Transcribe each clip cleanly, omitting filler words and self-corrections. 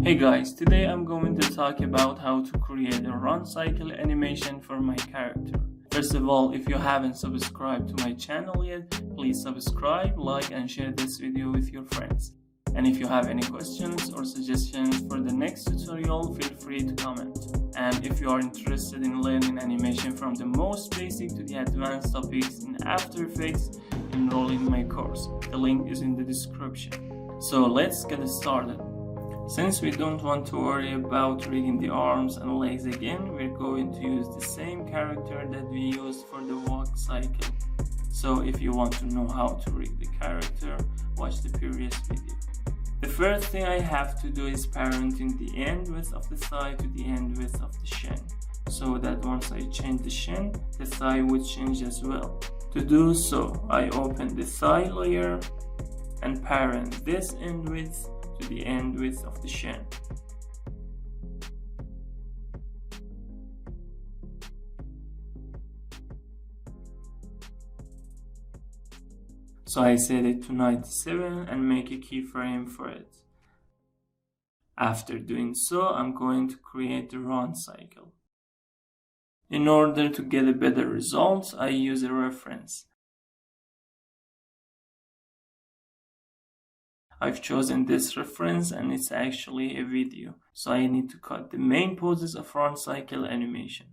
Hey guys, today I'm going to talk about how to create a run cycle animation for my character. First of all, if you haven't subscribed to my channel yet, please subscribe, like and share this video with your friends. And if you have any questions or suggestions for the next tutorial, feel free to comment. And if you are interested in learning animation from the most basic to the advanced topics in After Effects, enroll in my course. The link is in the description. So let's get started. Since we don't want to worry about rigging the arms and legs again, we're going to use the same character that we used for the walk cycle. So if you want to know how to rig the character, watch the previous video. The first thing I have to do is parenting the end width of the thigh to the end width of the shin, so that once I change the shin, the thigh would change as well. To do so, I open the thigh layer and parent this end width to the end width of the shin. So I set it to 97 and make a keyframe for it. After doing so, I'm going to create the run cycle. In order to get a better result, I use a reference. I've chosen this reference and it's actually a video, so I need to cut the main poses of run cycle animation.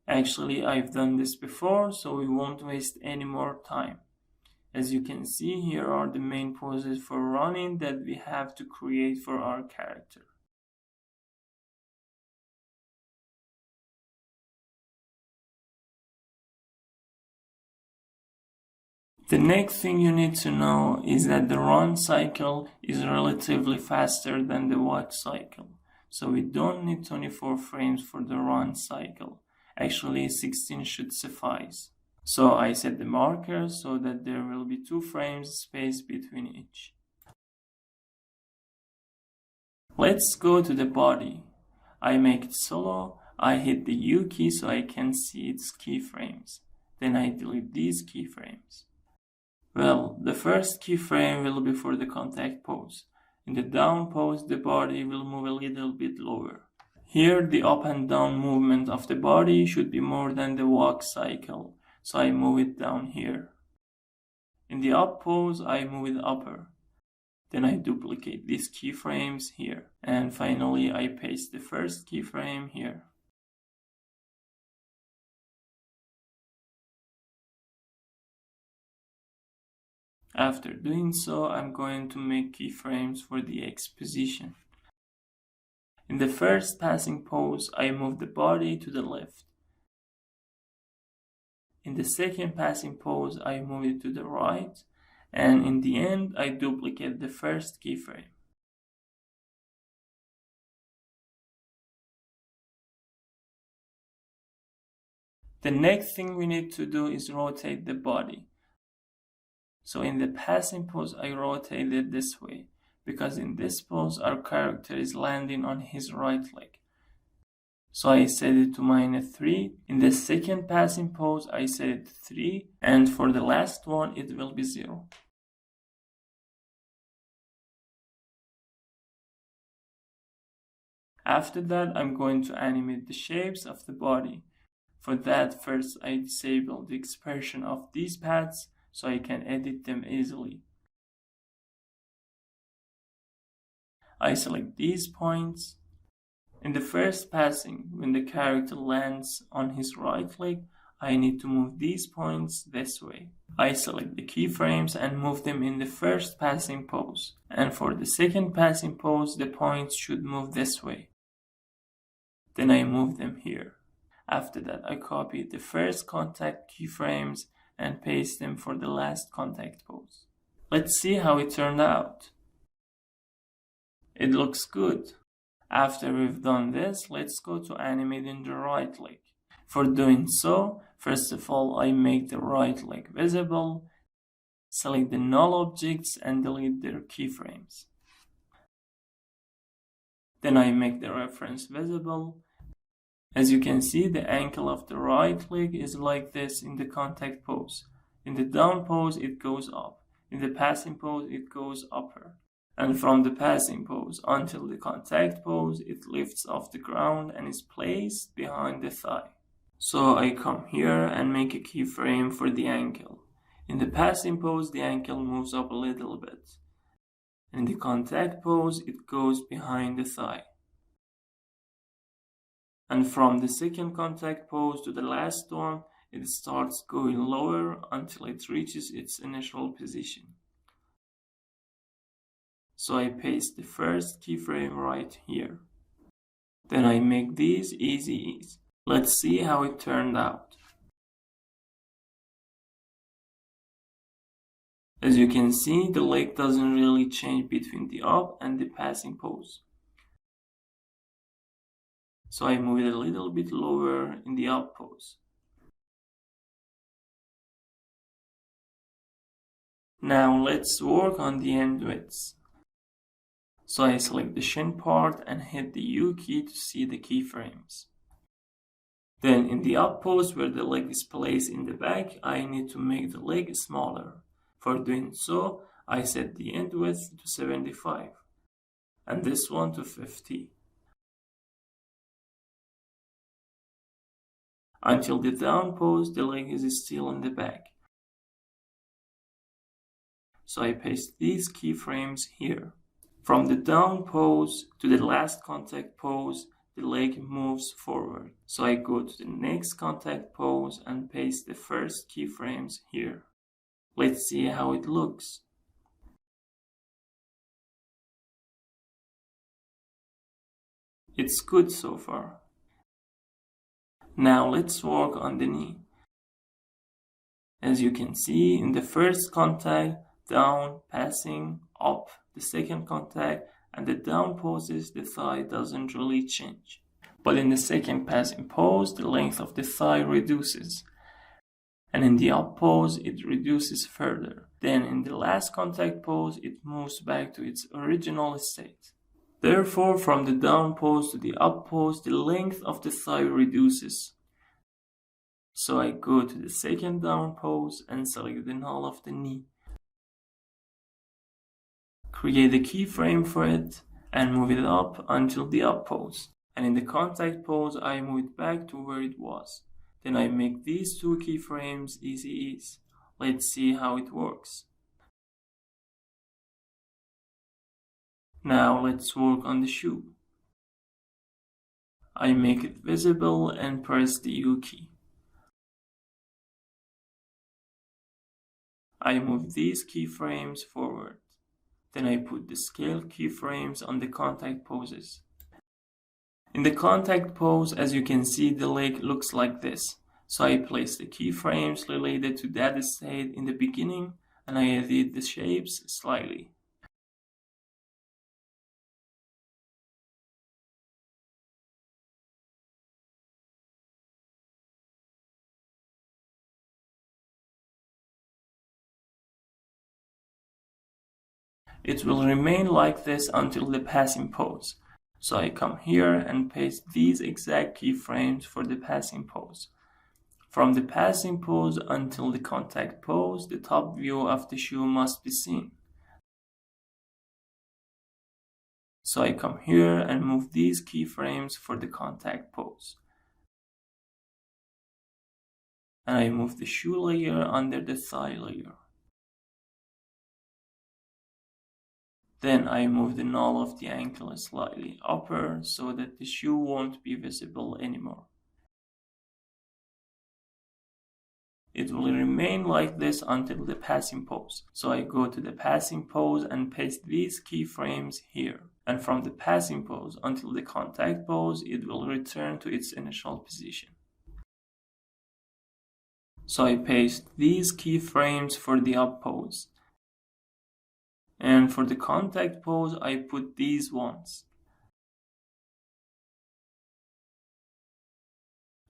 Actually, I've done this before, so we won't waste any more time. As you can see, here are the main poses for running that we have to create for our character. The next thing you need to know is that the run cycle is relatively faster than the walk cycle. So we don't need 24 frames for the run cycle. Actually, 16 should suffice. So I set the marker so that there will be 2 frames space between each. Let's go to the body. I make it solo. I hit the U key so I can see its keyframes. Then I delete these keyframes. Well, the first keyframe will be for the contact pose. In the down pose, the body will move a little bit lower. Here, the up and down movement of the body should be more than the walk cycle, so I move it down here. In the up pose, I move it upper. Then I duplicate these keyframes here. And finally, I paste the first keyframe here. After doing so, I'm going to make keyframes for the X position. In the first passing pose, I move the body to the left. In the second passing pose, I move it to the right. And in the end, I duplicate the first keyframe. The next thing we need to do is rotate the body. So in the passing pose, I rotate it this way, because in this pose, our character is landing on his right leg. So I set it to -3. In the second passing pose, I set it to 3. And for the last one, it will be 0. After that, I'm going to animate the shapes of the body. For that, first I disable the expression of these paths, so I can edit them easily. I select these points. In the first passing, when the character lands on his right leg, I need to move these points this way. I select the keyframes and move them in the first passing pose. And for the second passing pose, the points should move this way. Then I move them here. After that, I copy the first contact keyframes and paste them for the last contact pose. Let's see how it turned out. It looks good. After we've done this, let's go to animating the right leg. For doing so, first of all, I make the right leg visible, select the null objects and delete their keyframes. Then I make the reference visible. As you can see, the ankle of the right leg is like this in the contact pose. In the down pose, it goes up. In the passing pose, it goes upper. And from the passing pose until the contact pose, it lifts off the ground and is placed behind the thigh. So I come here and make a keyframe for the ankle. In the passing pose, the ankle moves up a little bit. In the contact pose, it goes behind the thigh. And from the second contact pose to the last one, it starts going lower until it reaches its initial position. So I paste the first keyframe right here. Then I make these easy. Let's see how it turned out. As you can see, the leg doesn't really change between the up and the passing pose. So I move it a little bit lower in the up pose. Now let's work on the end widths. So I select the shin part and hit the U key to see the keyframes. Then in the up pose where the leg is placed in the back, I need to make the leg smaller. For doing so, I set the end width to 75 and this one to 50. Until the down pose, the leg is still in the back. So I paste these keyframes here. From the down pose to the last contact pose, the leg moves forward. So I go to the next contact pose and paste the first keyframes here. Let's see how it looks. It's good so far. Now let's work on the knee. As you can see, in the first contact, down, passing, up, the second contact, and the down poses, the thigh doesn't really change. But in the second passing pose, the length of the thigh reduces. And in the up pose, it reduces further. Then in the last contact pose, it moves back to its original state. Therefore, from the down pose to the up pose, the length of the thigh reduces. So I go to the second down pose and select the null of the knee. Create a keyframe for it and move it up until the up pose. And in the contact pose, I move it back to where it was. Then I make these two keyframes easy. Let's see how it works. Now let's work on the shoe. I make it visible and press the U key. I move these keyframes forward. Then I put the scale keyframes on the contact poses. In the contact pose, as you can see, the leg looks like this. So I place the keyframes related to that state in the beginning and I edit the shapes slightly. It will remain like this until the passing pose. So I come here and paste these exact keyframes for the passing pose. From the passing pose until the contact pose, the top view of the shoe must be seen. So I come here and move these keyframes for the contact pose. And I move the shoe layer under the thigh layer. Then I move the null of the ankle slightly upper so that the shoe won't be visible anymore. It will remain like this until the passing pose. So I go to the passing pose and paste these keyframes here. And from the passing pose until the contact pose, it will return to its initial position. So I paste these keyframes for the up pose. And for the contact pose, I put these ones.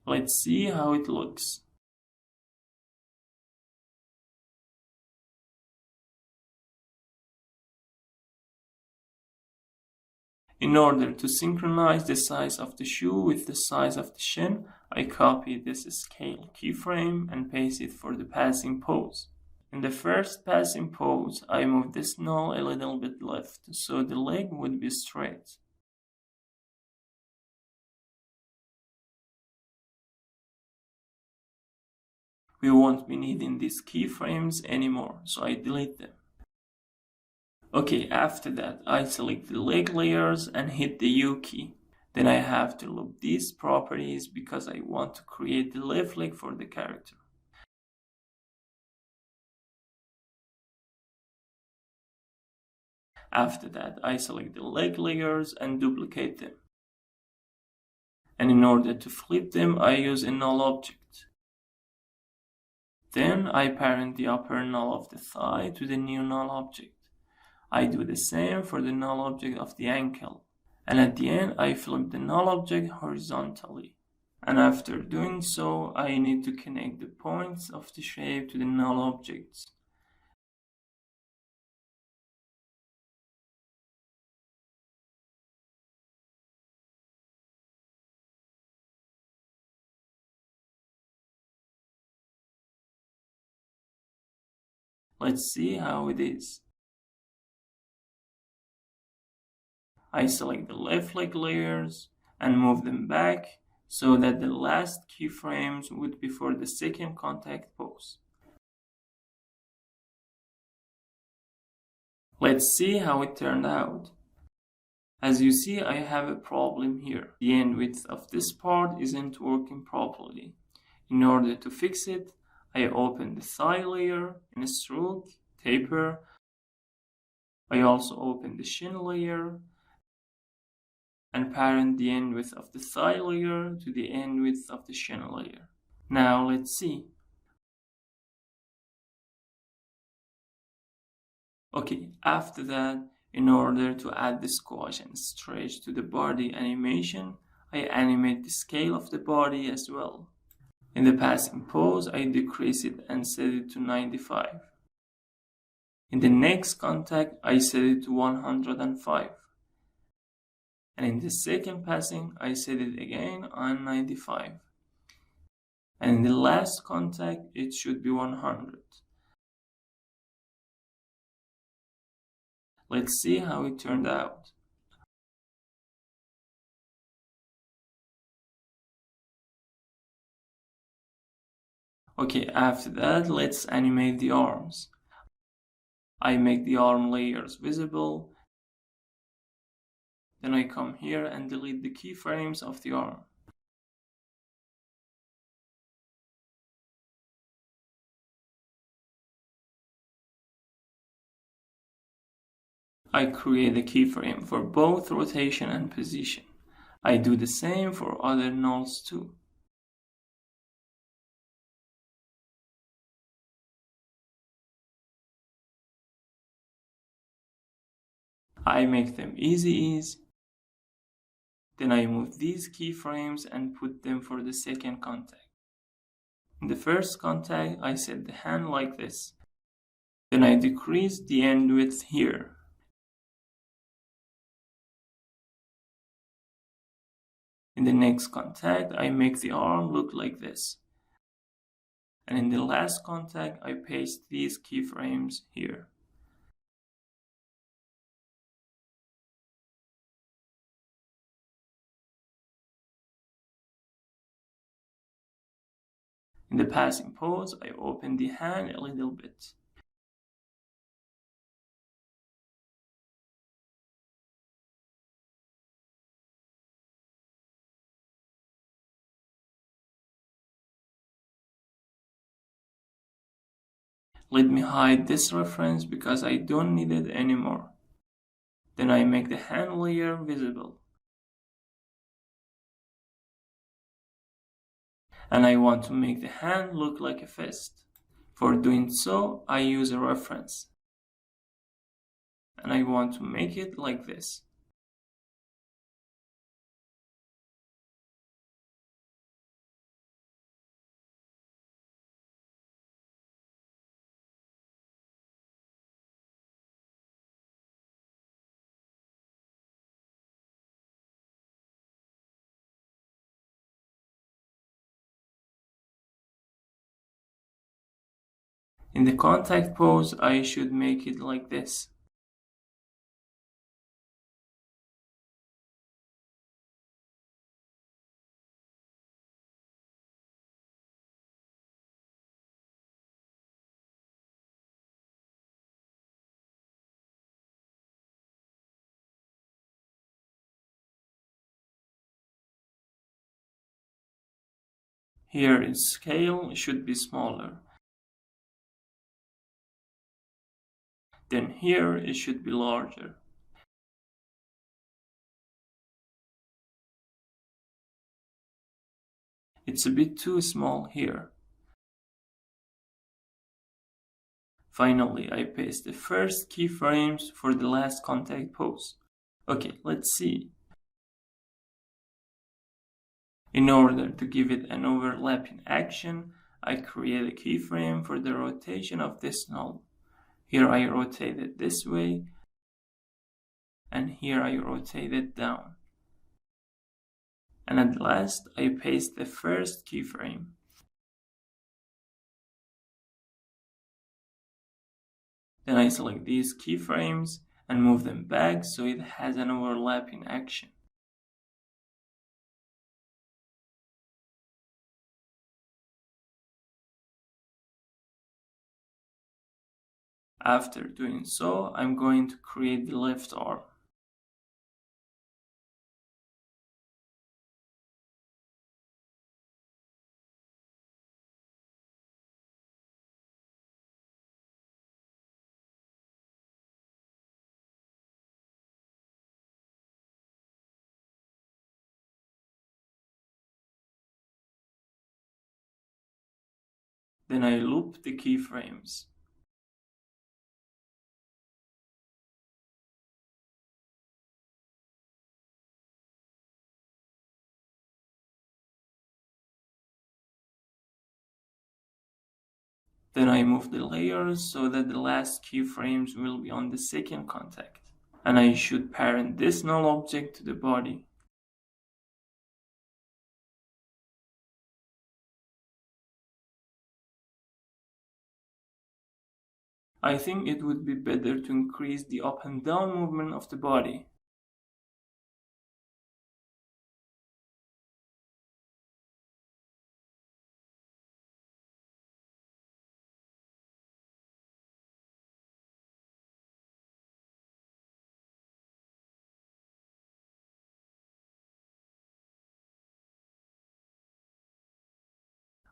Let's see how it looks. In order to synchronize the size of the shoe with the size of the shin, I copy this scale keyframe and paste it for the passing pose. In the first passing pose, I move this null a little bit left, so the leg would be straight. We won't be needing these keyframes anymore, so I delete them. Okay, after that, I select the leg layers and hit the U key. Then I have to loop these properties because I want to create the left leg for the character. After that, I select the leg layers and duplicate them. And in order to flip them, I use a null object. Then I parent the upper null of the thigh to the new null object. I do the same for the null object of the ankle. And at the end, I flip the null object horizontally. And after doing so, I need to connect the points of the shape to the null objects. Let's see how it is. I select the left leg layers and move them back so that the last keyframes would be for the second contact pose. Let's see how it turned out. As you see, I have a problem here. The end width of this part isn't working properly. In order to fix it, I open the thigh layer in a stroke, taper. I also open the shin layer and parent the end width of the thigh layer to the end width of the shin layer. Now let's see. Okay, after that, in order to add the squash and stretch to the body animation, I animate the scale of the body as well. In the passing pose, I decrease it and set it to 95. In the next contact, I set it to 105. And in the second passing, I set it again on 95. And in the last contact, it should be 100. Let's see how it turned out. Okay, after that, let's animate the arms. I make the arm layers visible. Then I come here and delete the keyframes of the arm. I create a keyframe for both rotation and position. I do the same for other nulls too. I make them easy. Then I move these keyframes and put them for the second contact. In the first contact, I set the hand like this. Then I decrease the end width here. In the next contact, I make the arm look like this. And in the last contact, I paste these keyframes here. In the passing pose, I open the hand a little bit. Let me hide this reference because I don't need it anymore. Then I make the hand layer visible. And I want to make the hand look like a fist. For doing so, I use a reference. And I want to make it like this. In the contact pose, I should make it like this. Here its scale should be smaller. Then here it should be larger. It's a bit too small here. Finally, I paste the first keyframes for the last contact pose. Okay, let's see. In order to give it an overlapping action, I create a keyframe for the rotation of this null. Here I rotate it this way, and here I rotate it down. And at last, I paste the first keyframe. Then I select these keyframes and move them back so it has an overlapping action. After doing so, I'm going to create the left arm. Then I loop the keyframes. Then I move the layers so that the last keyframes will be on the second contact. And I should parent this null object to the body. I think it would be better to increase the up and down movement of the body.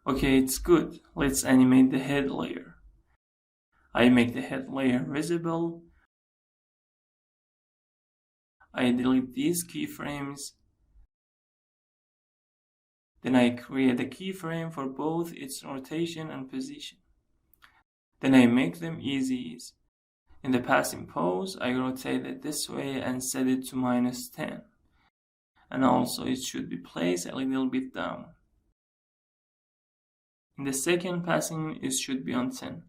Okay, it's good. Let's animate the head layer. I make the head layer visible. I delete these keyframes. Then I create a keyframe for both its rotation and position. Then I make them easy. In the passing pose, I rotate it this way and set it to -10. And also it should be placed a little bit down. In the second passing, it should be on 10.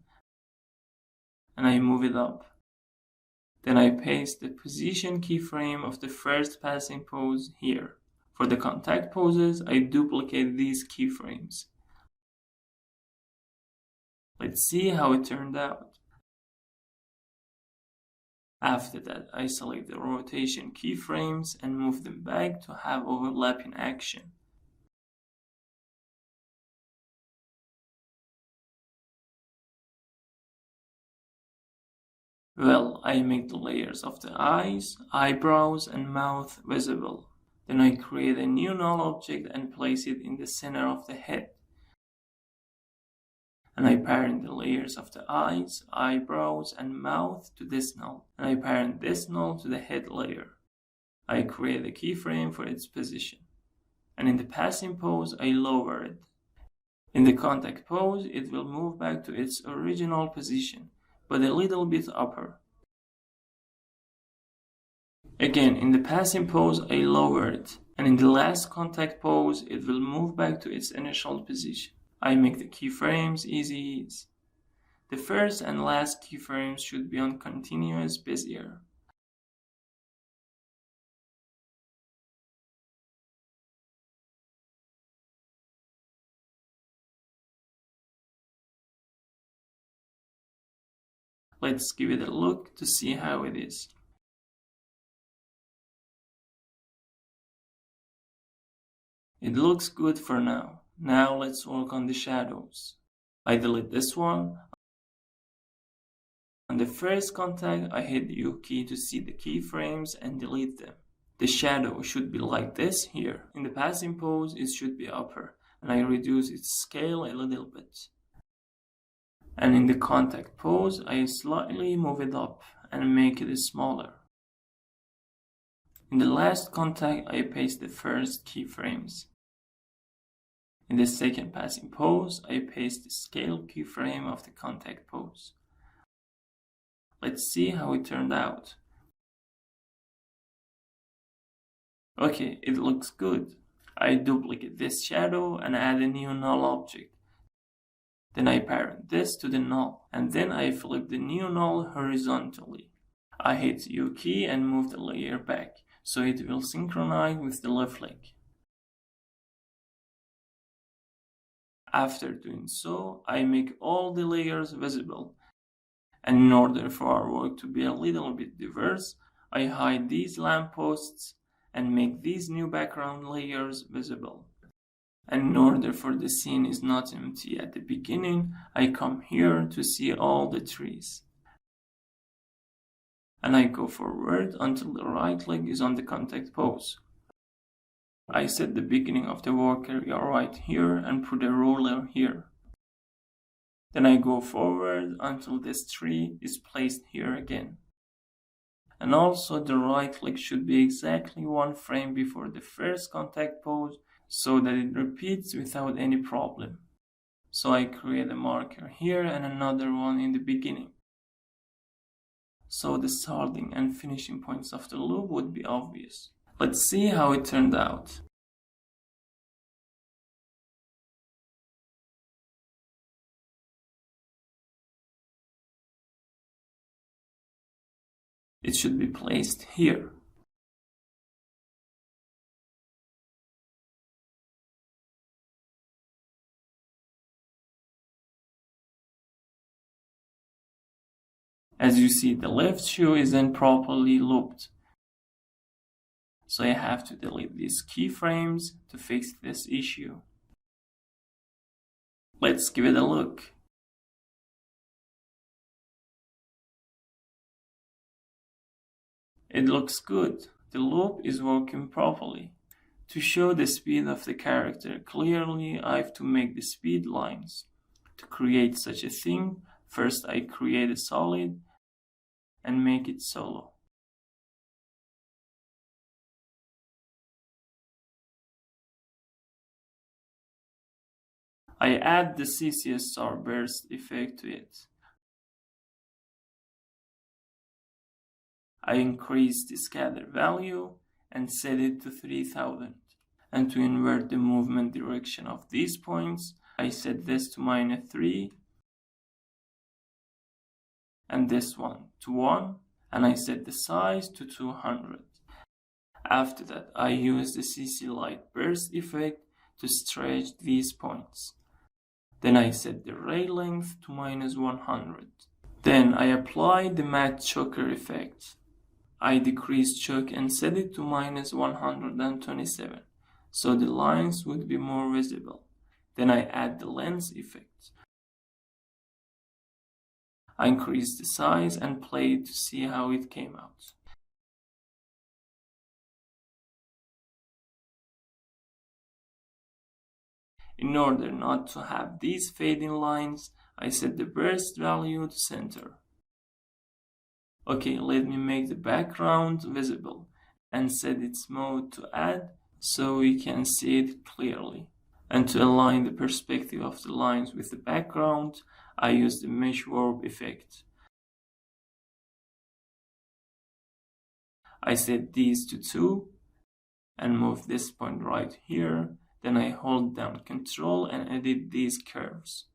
And I move it up. Then I paste the position keyframe of the first passing pose here. For the contact poses, I duplicate these keyframes. Let's see how it turned out. After that, I select the rotation keyframes and move them back to have overlapping action. Well, I make the layers of the eyes, eyebrows, and mouth visible. Then I create a new null object and place it in the center of the head. And I parent the layers of the eyes, eyebrows, and mouth to this null. And I parent this null to the head layer. I create a keyframe for its position. And in the passing pose, I lower it. In the contact pose, it will move back to its original position, but a little bit upper. Again, in the passing pose, I lower it, and in the last contact pose, it will move back to its initial position. I make the keyframes easy ease. The first and last keyframes should be on continuous bezier. Let's give it a look to see how it is. It looks good for now. Now let's work on the shadows. I delete this one. On the first contact, I hit the U key to see the keyframes and delete them. The shadow should be like this here. In the passing pose, it should be upper, and I reduce its scale a little bit. And in the contact pose, I slightly move it up and make it smaller. In the last contact, I paste the first keyframes. In the second passing pose, I paste the scale keyframe of the contact pose. Let's see how it turned out. Okay, it looks good. I duplicate this shadow and add a new null object. Then I parent this to the null, and then I flip the new null horizontally. I hit U key and move the layer back, so it will synchronize with the left leg. After doing so, I make all the layers visible. And in order for our work to be a little bit diverse, I hide these lampposts and make these new background layers visible. And in order for the scene is not empty at the beginning, I come here to see all the trees. And I go forward until the right leg is on the contact pose. I set the beginning of the work area right here and put a ruler here. Then I go forward until this tree is placed here again. And also the right leg should be exactly one frame before the first contact pose so that it repeats without any problem. So I create a marker here and another one in the beginning. So the starting and finishing points of the loop would be obvious. Let's see how it turned out. It should be placed here. As you see, the left shoe isn't properly looped. So I have to delete these keyframes to fix this issue. Let's give it a look. It looks good. The loop is working properly. To show the speed of the character clearly, I have to make the speed lines. To create such a thing, first I create a solid and make it solo. I add the CC star burst effect to it. I increase the scatter value and set it to 3000. And to invert the movement direction of these points, I set this to -3 and this one to 1, and I set the size to 200. After that, I use the CC light burst effect to stretch these points. Then I set the ray length to -100. Then I apply the matte choker effect. I decrease choke and set it to -127, so the lines would be more visible. Then I add the lens effect. I increase the size and play it to see how it came out. In order not to have these fading lines, I set the burst value to center. Okay, let me make the background visible and set its mode to add so we can see it clearly. And to align the perspective of the lines with the background, I use the mesh warp effect. I set these to 2 and move this point right here. Then I hold down Ctrl and edit these curves.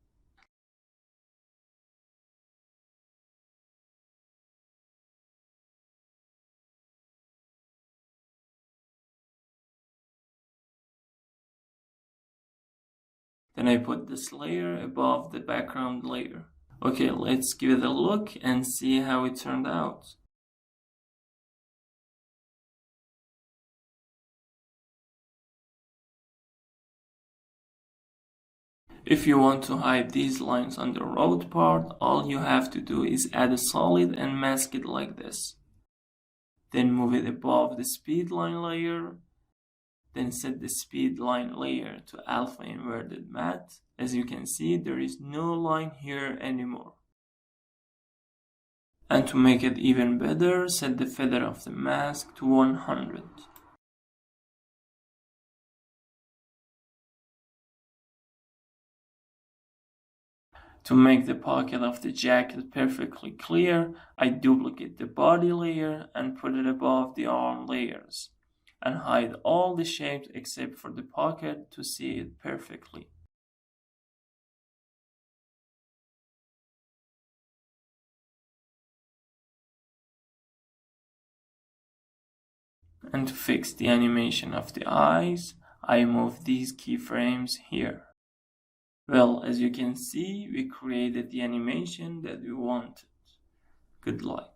Then I put this layer above the background layer. Okay, let's give it a look and see how it turned out. If you want to hide these lines on the road part, all you have to do is add a solid and mask it like this. Then move it above the speed line layer. Then set the speed line layer to alpha inverted matte. As you can see, there is no line here anymore. And to make it even better, set the feather of the mask to 100. To make the pocket of the jacket perfectly clear, I duplicate the body layer and put it above the arm layers, and hide all the shapes except for the pocket to see it perfectly. And to fix the animation of the eyes, I move these keyframes here. Well, as you can see, we created the animation that we wanted. Good luck.